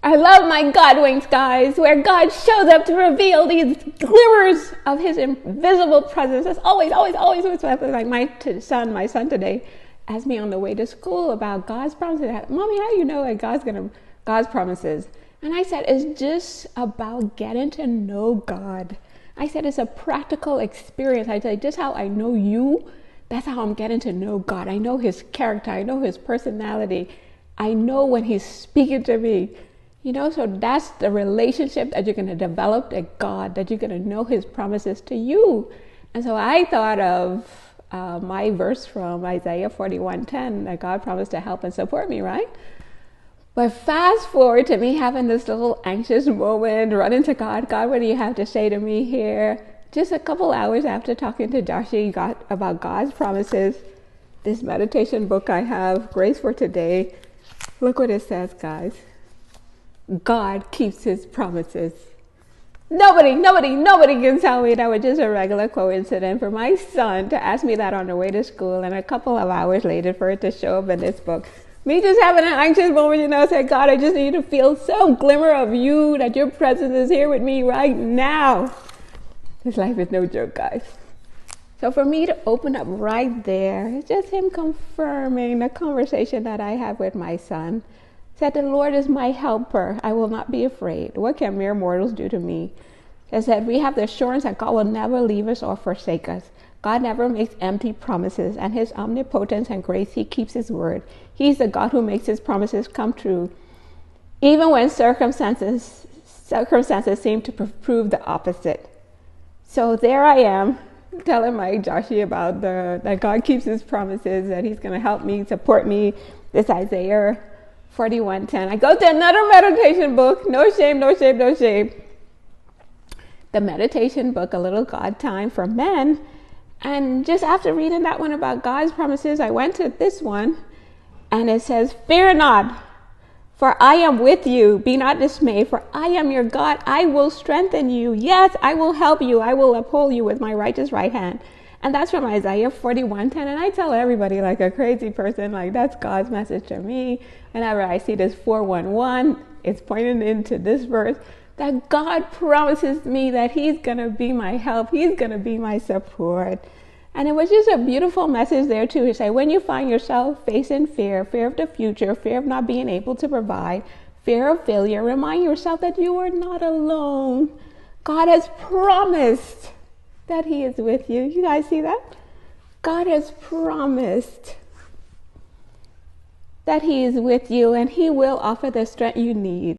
I love my God winks, guys, where God shows up to reveal these glimmers of his invisible presence. That's always like my son today asked me on the way to school about God's promises. Mommy, how do you know that God's promises? And I said, it's just about getting to know God. I said, it's a practical experience. I said, just how I know you, that's how I'm getting to know God. I know his character. I know his personality. I know when he's speaking to me. So that's the relationship that you're going to develop to God, that you're going to know his promises to you. And so I thought of my verse from Isaiah 41:10, that God promised to help and support me, right? But fast forward to me having this little anxious moment, running to God. God, what do you have to say to me here? Just a couple hours after talking to Joshie about God's promises, this meditation book I have, Grace for Today, look what it says, guys. God keeps his promises. Nobody can tell me that was just a regular coincidence for my son to ask me that on the way to school, and a couple of hours later for it to show up in this book. Me just having an anxious moment, say, God, I just need to feel some glimmer of you, that your presence is here with me right now. This life is no joke, guys. So for me to open up right there, it's just him confirming the conversation that I have with my son. Said, the Lord is my helper. I will not be afraid. What can mere mortals do to me? It said, we have the assurance that God will never leave us or forsake us. God never makes empty promises, and his omnipotence and grace, he keeps his word. He's the God who makes his promises come true, even when circumstances seem to prove the opposite. So there I am, telling my Joshie about that God keeps his promises, that he's going to help me, support me. This Isaiah 41:10. I go to another meditation book. No shame. The meditation book, A Little God Time for Men. And just after reading that one about God's promises, I went to this one, and it says, fear not, for I am with you. Be not dismayed, for I am your God. I will strengthen you. Yes, I will help you. I will uphold you with my righteous right hand. And that's from Isaiah 41:10. And I tell everybody like a crazy person, like that's God's message to me. Whenever I see this 411, it's pointing into this verse, that God promises me that he's going to be my help. He's going to be my support. And it was just a beautiful message there too. He said, when you find yourself facing fear of the future, fear of not being able to provide, fear of failure, remind yourself that you are not alone. God has promised that he is with you. You guys see that? God has promised that he is with you, and he will offer the strength you need.